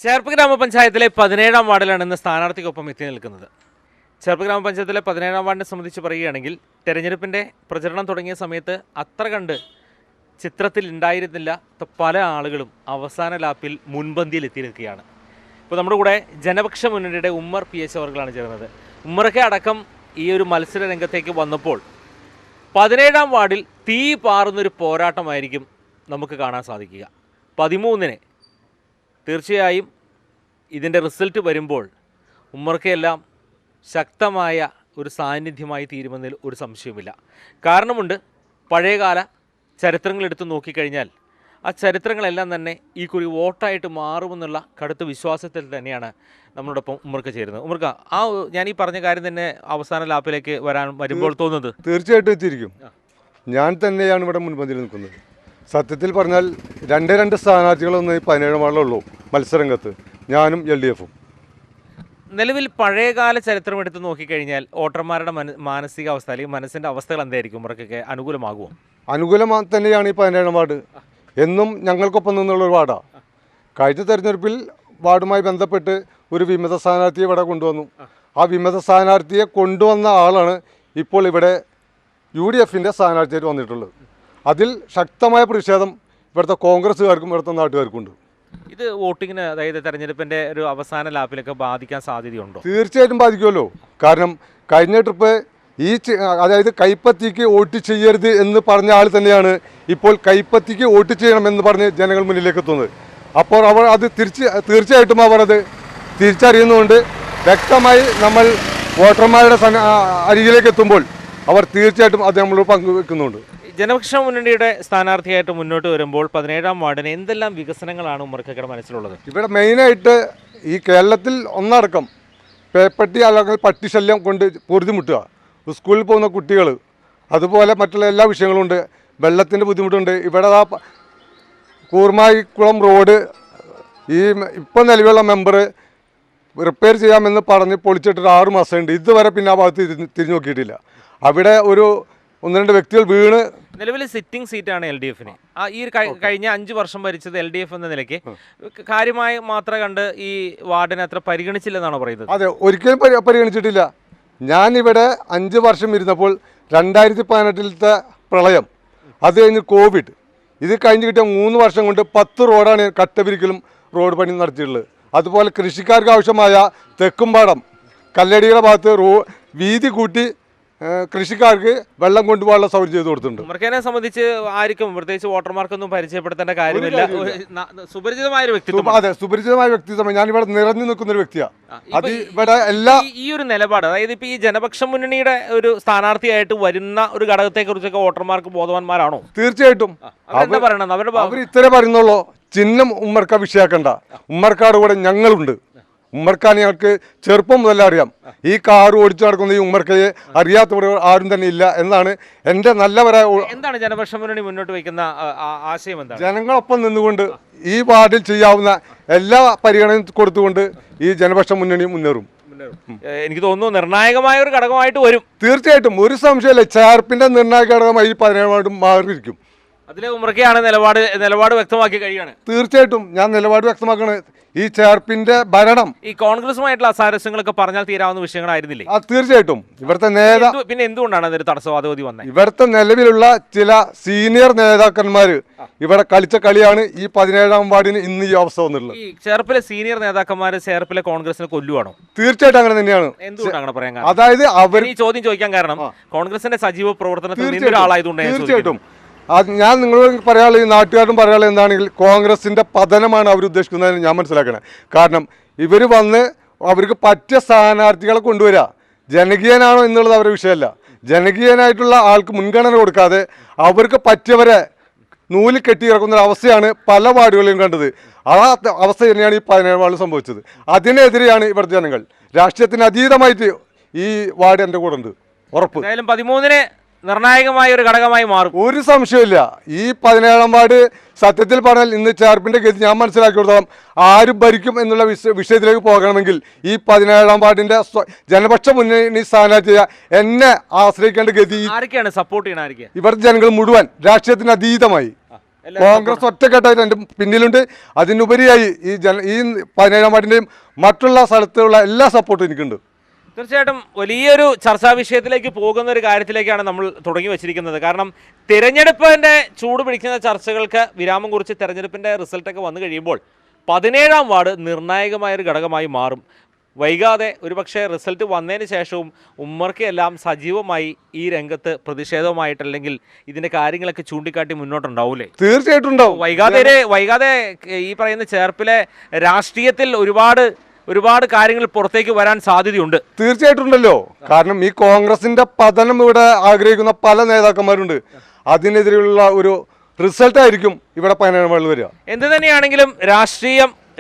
ചേർപ്പ് ഗ്രാമപഞ്ചായത്തിലെ 17-ാം വാർഡിലാണ് ഇന്ന് സ്ഥാനാർത്ഥിക്കൊപ്പം എത്തി നിൽക്കുന്നത്. ചേർപ്പ് ഗ്രാമപഞ്ചായത്തിലെ 17-ാം വാർഡിനെ സംബന്ധിച്ച് പറയുകയാണെങ്കിൽ തെരഞ്ഞെടുപ്പിൻ്റെ പ്രചരണം തുടങ്ങിയ സമയത്ത് അത്ര കണ്ട് ചിത്രത്തിൽ ഉണ്ടായിരുന്നില്ല പല ആളുകളും അവസാന ലാപ്പിൽ മുൻപന്തിയിൽ എത്തി നിൽക്കുകയാണ്. ഇപ്പോൾ നമ്മുടെ കൂടെ ജനപക്ഷ മുന്നണിയുടെ ഉമ്മർ PH അവർകളാണ് ചേർന്നത്. ഉമ്മറൊക്കെ അടക്കം ഈ ഒരു മത്സര രംഗത്തേക്ക് വന്നപ്പോൾ 17-ാം വാർഡിൽ തീ പാറുന്നൊരു പോരാട്ടമായിരിക്കും നമുക്ക് കാണാൻ സാധിക്കുക. 13-ന് തീർച്ചയായും ഇതിൻ്റെ റിസൾട്ട് വരുമ്പോൾ ഉമ്മർക്കെല്ലാം ശക്തമായ ഒരു സാന്നിധ്യമായി തീരുമെന്നതിൽ ഒരു സംശയവുമില്ല. കാരണമുണ്ട്, പഴയകാല ചരിത്രങ്ങളെടുത്ത് നോക്കിക്കഴിഞ്ഞാൽ ആ ചരിത്രങ്ങളെല്ലാം തന്നെ ഈ കുറി വോട്ടായിട്ട് മാറുമെന്നുള്ള കടുത്ത വിശ്വാസത്തിൽ തന്നെയാണ് നമ്മളോടൊപ്പം ഉമ്മർക്ക് ചേരുന്നത്. ഉമ്മർക്ക, ഞാൻ ഈ പറഞ്ഞ കാര്യം തന്നെ അവസാന ലാപ്പിലേക്ക് വരുമ്പോൾ തോന്നുന്നത് തീർച്ചയായിട്ടും എത്തിയിരിക്കും. ഞാൻ തന്നെയാണ് ഇവിടെ മുൻപന്തിയിൽ നിൽക്കുന്നത്. സത്യത്തിൽ പറഞ്ഞാൽ രണ്ട് സ്ഥാനാർത്ഥികളൊന്നും ഈ 17-ാം വാർഡിലുള്ളൂ മത്സരരംഗത്ത്, ഞാനും LDF-ഉം. നിലവിൽ പഴയകാല ചരിത്രം എടുത്ത് നോക്കിക്കഴിഞ്ഞാൽ വോട്ടർമാരുടെ മാനസികാവസ്ഥ അല്ലെങ്കിൽ മനസ്സിൻ്റെ അവസ്ഥകൾ എന്തായിരിക്കും? ഉമ്മർക്കൊക്കെ അനുകൂലമാകുമോ? അനുകൂലം തന്നെയാണ് ഈ 17-ാം വാർഡ്. എന്നും ഞങ്ങൾക്കൊപ്പം നിന്നുള്ളൊരു വാർഡാണ്. കഴിഞ്ഞ തെരഞ്ഞെടുപ്പിൽ വാർഡുമായി ബന്ധപ്പെട്ട് ഒരു വിമത സ്ഥാനാർത്ഥിയെ ഇവിടെ കൊണ്ടുവന്നു. ആ വിമത സ്ഥാനാർത്ഥിയെ കൊണ്ടുവന്ന ആളാണ് ഇപ്പോൾ ഇവിടെ UDF-ൻ്റെ സ്ഥാനാർത്ഥിയായിട്ട് വന്നിട്ടുള്ളത്. അതിൽ ശക്തമായ പ്രതിഷേധം ഇവിടുത്തെ കോൺഗ്രസ്സുകാർക്കും ഇവിടുത്തെ നാട്ടുകാർക്കും ഉണ്ട്. ഇത് വോട്ടിങ്ങിന്, അതായത് തെരഞ്ഞെടുപ്പിൻ്റെ ഒരു അവസാന ലാപ്പിലൊക്കെ ബാധിക്കാൻ സാധ്യതയുണ്ടോ? തീർച്ചയായിട്ടും ബാധിക്കുമല്ലോ. കാരണം കഴിഞ്ഞ ട്രിപ്പ് അതായത് കൈപ്പത്തിക്ക് വോട്ട് ചെയ്യരുത് എന്ന് പറഞ്ഞ ആൾ തന്നെയാണ് ഇപ്പോൾ കൈപ്പത്തിക്ക് വോട്ട് ചെയ്യണമെന്ന് പറഞ്ഞ് ജനങ്ങൾ മുന്നിലേക്ക് എത്തുന്നത്. അപ്പോൾ അവർ അത് തീർച്ചയായിട്ടും അവർ അത് തിരിച്ചറിയുന്നുണ്ട്. വ്യക്തമായി നമ്മൾ വോട്ടർമാരുടെ അരികിലേക്ക് എത്തുമ്പോൾ അവർ തീർച്ചയായിട്ടും അത് നമ്മൾ പങ്കുവെക്കുന്നുണ്ട്. ജനപക്ഷ മുന്നണിയുടെ സ്ഥാനാർത്ഥിയായിട്ട് മുന്നോട്ട് വരുമ്പോൾ 17-ാം വാർഡിന് എന്തെല്ലാം വികസനങ്ങളാണ് ഉമ്മർക്കയുടെ മനസ്സിലുള്ളത്? ഇവിടെ മെയിനായിട്ട് ഈ കേരളത്തിൽ ഒന്നടക്കം പേപ്പട്ടി അല്ലെങ്കിൽ പട്ടിശല്യം കൊണ്ട് പൊറുതിമുട്ടുക, സ്കൂളിൽ പോകുന്ന കുട്ടികൾ, അതുപോലെ മറ്റുള്ള എല്ലാ വിഷയങ്ങളും ഉണ്ട്. വെള്ളത്തിൻ്റെ ബുദ്ധിമുട്ടുണ്ട്. ഇവിടെ കൂർമായിക്കുളം റോഡ് ഈ ഇപ്പം നിലവിലുള്ള മെമ്പർ റിപ്പയർ ചെയ്യാമെന്ന് പറഞ്ഞ് പൊളിച്ചിട്ട് 6 മാസമുണ്ട്. ഇതുവരെ പിന്നെ ആ ഭാഗത്ത് തിരിഞ്ഞു നോക്കിയിട്ടില്ല. അവിടെ ഒരു 1-2 വ്യക്തികൾ വീണ്. നിലവിൽ സിറ്റിംഗ് സീറ്റാണ് LDF-ന്. ഈ കഴിഞ്ഞ 5 വർഷം ഭരിച്ചത് LDF എന്ന നിലയ്ക്ക് കാര്യമായി മാത്രം കണ്ട് ഈ വാർഡിനെ അത്ര പരിഗണിച്ചില്ലെന്നാണ് പറയുന്നത്. അതെ, ഒരിക്കലും പരിഗണിച്ചിട്ടില്ല. ഞാനിവിടെ 5 വർഷം ഇരുന്നപ്പോൾ 2018-ത്തെ പ്രളയം, അത് കഴിഞ്ഞ് കോവിഡ്, ഇത് കഴിഞ്ഞ് കിട്ടിയ 3 വർഷം കൊണ്ട് 10 റോഡാണ് കട്ടപിരിക്കലും റോഡ് പണി നടത്തിയിട്ടുള്ളത്. അതുപോലെ കൃഷിക്കാർക്ക് ആവശ്യമായ തെക്കുംപാടം കല്ലടിയുടെ ഭാഗത്ത് വീതി കൂട്ടി കൃഷിക്കാർക്ക് വെള്ളം കൊണ്ടുപോകാനുള്ള സൗകര്യം ചെയ്ത് കൊടുത്തിട്ടുണ്ട്. ഉമ്മർക്കനെ സംബന്ധിച്ച് ആർക്കും പ്രത്യേകിച്ച് വോട്ടർമാർക്കൊന്നും പരിചയപ്പെടുത്തേണ്ട കാര്യമില്ല. സുപരിചിതമായ ഒരു വ്യക്തിത്വം. അതെ, സുപരിചിതമായ വ്യക്തിത്വം. ഞാനിവിടെ നിറഞ്ഞു നിൽക്കുന്ന ഒരു വ്യക്തിയാണ്. അത് ഇവിടെ ഈ ഒരു നിലപാട്, അതായത് ഇപ്പൊ ഈ ജനപക്ഷ മുന്നണിയുടെ ഒരു സ്ഥാനാർത്ഥിയായിട്ട് വരുന്ന ഒരു ഘടകത്തെ കുറിച്ചൊക്കെ വോട്ടർമാർക്ക് ബോധവാന്മാരാണോ? തീർച്ചയായിട്ടും. അവർ ഇത്രേ പറയുന്നുള്ളൂ, ചിഹ്നം ഉമ്മർക്ക വിഷയാക്കണ്ട, ഉമ്മർക്കാട് കൂടെ ഞങ്ങളുണ്ട്. ഉമ്മർക്കാണ് ഞങ്ങൾക്ക് ചെറുപ്പം മുതലേ അറിയാം. ഈ കാർ ഓടിച്ചു നടക്കുന്ന ഈ ഉമ്മർക്കയെ അറിയാത്തവർ ആരും തന്നെ ഇല്ല എന്നാണ് എൻ്റെ നല്ലവരായ. എന്താണ് ജനപക്ഷ മുന്നണി മുന്നോട്ട് വയ്ക്കുന്ന ആശയം? എന്താണ്? ജനങ്ങളൊപ്പം നിന്നുകൊണ്ട് ഈ വാർഡിൽ ചെയ്യാവുന്ന എല്ലാ പരിഗണനയും കൊടുത്തുകൊണ്ട് ഈ ജനപക്ഷ മുന്നണി മുന്നേറും. എനിക്ക് തോന്നുന്നു നിർണായകമായ ഒരു ഘടകമായിട്ട് വരും. തീർച്ചയായിട്ടും, ഒരു സംശയമില്ല. ചേർപ്പിന്റെ നിർണായക ഘടകമായി 17-ാം വാർഡ് മാറിയിരിക്കും. അതിലെ ഉമ്മർക്കയാണ് നിലപാട് വ്യക്തമാക്കി കഴിയാണ്. തീർച്ചയായിട്ടും ഞാൻ നിലപാട് വ്യക്തമാക്കണ ഈ ചേർപ്പിന്റെ ഭരണം ഈ കോൺഗ്രസുമായിട്ടുള്ള അസാരസ്യങ്ങളൊക്കെ പറഞ്ഞാൽ തീരാവുന്ന വിഷയങ്ങളായിരുന്നില്ലേ? തീർച്ചയായിട്ടും. ഇവിടുത്തെ പിന്നെ എന്തുകൊണ്ടാണ് അതൊരു തടസ്സവാദഗതി വന്നത്? ഇവിടുത്തെ നിലവിലുള്ള ചില സീനിയർ നേതാക്കന്മാർ ഇവിടെ കളിച്ച കളിയാണ് ഈ 17-ാം വാർഡിന് ഇന്ന് ഈ അവസ്ഥ വന്നിട്ടുള്ളത്. ഈ ചേർപ്പിലെ സീനിയർ നേതാക്കന്മാർ ചേർപ്പിലെ കോൺഗ്രസിനെ കൊല്ലുവാണോ? തീർച്ചയായിട്ടും അങ്ങനെ തന്നെയാണ്. എന്തുകൊണ്ടാണ് അങ്ങനെ പറയാൻ? അതായത് അവർ ഈ ചോദ്യം ചോദിക്കാൻ കാരണം കോൺഗ്രസിന്റെ സജീവ പ്രവർത്തനത്തിൽ ആളായതുകൊണ്ട്. തീർച്ചയായിട്ടും ഞാൻ നിങ്ങളോട് പറയാനുള്ളത്, ഈ നാട്ടുകാരും പറയാനുള്ളത് എന്താണെങ്കിൽ കോൺഗ്രസിൻ്റെ പതനമാണ് അവർ ഉദ്ദേശിക്കുന്നതെന്ന് ഞാൻ മനസ്സിലാക്കണേ. കാരണം ഇവർ വന്ന് അവർക്ക് പറ്റിയ സ്ഥാനാർത്ഥികളെ കൊണ്ടുവരിക. ജനകീയനാണോ എന്നുള്ളത് അവരുടെ വിഷയമല്ല. ജനകീയനായിട്ടുള്ള ആൾക്ക് മുൻഗണന കൊടുക്കാതെ അവർക്ക് പറ്റിയവരെ നൂലിൽ കെട്ടിയിറക്കുന്ന ഒരു അവസ്ഥയാണ് പല വാർഡുകളിലും കണ്ടത്. ആ അവസ്ഥ തന്നെയാണ് ഈ 17-ാം വാർഡിൽ സംഭവിച്ചത്. അതിനെതിരെയാണ് ഇവിടുത്തെ ജനങ്ങൾ. രാഷ്ട്രീയത്തിന് അതീതമായിട്ട് ഈ വാർഡ് എൻ്റെ കൂടെ ഉണ്ട്, ഉറപ്പ്. 13-ന് നിർണായകമായ ഒരു ഘടകമായി മാറും, ഒരു സംശയമില്ല. ഈ 17-ാം വാർഡ് സത്യത്തിൽ പറഞ്ഞാൽ ഇന്ന് ചേർപ്പിന്റെ ഗതി ഞാൻ മനസ്സിലാക്കി കൊടുത്തോളം ആരും ഭരിക്കും എന്നുള്ള വിഷയത്തിലേക്ക് പോകണമെങ്കിൽ ഈ 17-ാം വാർഡിന്റെ ജനപക്ഷ മുന്നണി സ്ഥാനാർത്ഥിയെ എന്നെ ആശ്രയിക്കേണ്ട ഗതി. ആരൊക്കെയാണ് സപ്പോർട്ട് ചെയ്യണം? ഇവിടുത്തെ ജനങ്ങൾ മുഴുവൻ രാഷ്ട്രീയത്തിന് അതീതമായി കോൺഗ്രസ് ഒറ്റക്കെട്ടായിട്ട് എൻ്റെ പിന്നിലുണ്ട്. അതിനുപരിയായി ഈ 17-ാം വാർഡിൻ്റെയും മറ്റുള്ള സ്ഥലത്തുള്ള എല്ലാ സപ്പോർട്ടും എനിക്കുണ്ട്. തീർച്ചയായിട്ടും വലിയൊരു ചർച്ചാ വിഷയത്തിലേക്ക് പോകുന്ന ഒരു കാര്യത്തിലേക്കാണ് നമ്മൾ തുടങ്ങി വച്ചിരിക്കുന്നത്. കാരണം തിരഞ്ഞെടുപ്പിൻ്റെ ചൂട് പിടിക്കുന്ന ചർച്ചകൾക്ക് വിരാമം കുറിച്ച് തിരഞ്ഞെടുപ്പിൻ്റെ റിസൾട്ടൊക്കെ വന്നു കഴിയുമ്പോൾ 17-ാം വാർഡ് നിർണായകമായൊരു ഘടകമായി മാറും. വൈകാതെ ഒരുപക്ഷെ റിസൾട്ട് വന്നതിന് ശേഷവും ഉമ്മർക്കെല്ലാം സജീവമായി ഈ രംഗത്ത് പ്രതിഷേധവുമായിട്ടല്ലെങ്കിൽ ഇതിൻ്റെ കാര്യങ്ങളൊക്കെ ചൂണ്ടിക്കാട്ടി മുന്നോട്ടുണ്ടാവൂലേ? തീർച്ചയായിട്ടും ഉണ്ടാവും. വൈകാതെ ഈ പറയുന്ന ചേർപ്പിലെ രാഷ്ട്രീയത്തിൽ ഒരുപാട് കാര്യങ്ങൾ പുറത്തേക്ക് വരാൻ സാധ്യതയുണ്ട്. തീർച്ചയായിട്ടും ഉണ്ടല്ലോ. കാരണം ഈ കോൺഗ്രസിന്റെ പതനം ഇവിടെ ആഗ്രഹിക്കുന്ന പല നേതാക്കന്മാരുണ്ട്. അതിനെതിരെയുള്ള ഒരു റിസൾട്ടായിരിക്കും ഇവിടെ 17-ാം വാർഡിൽ വരിക. എന്ത് തന്നെയാണെങ്കിലും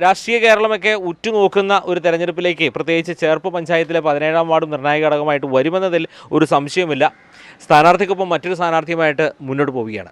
രാഷ്ട്രീയ കേരളമൊക്കെ ഉറ്റുനോക്കുന്ന ഒരു തെരഞ്ഞെടുപ്പിലേക്ക് പ്രത്യേകിച്ച് ചേർപ്പ് പഞ്ചായത്തിലെ 17-ാം വാർഡ് നിർണായക ഘടകമായിട്ട് വരുമെന്നതിൽ ഒരു സംശയമില്ല. സ്ഥാനാർത്ഥിക്കൊപ്പം മറ്റൊരു സ്ഥാനാർത്ഥിയുമായിട്ട് മുന്നോട്ട് പോവുകയാണ്.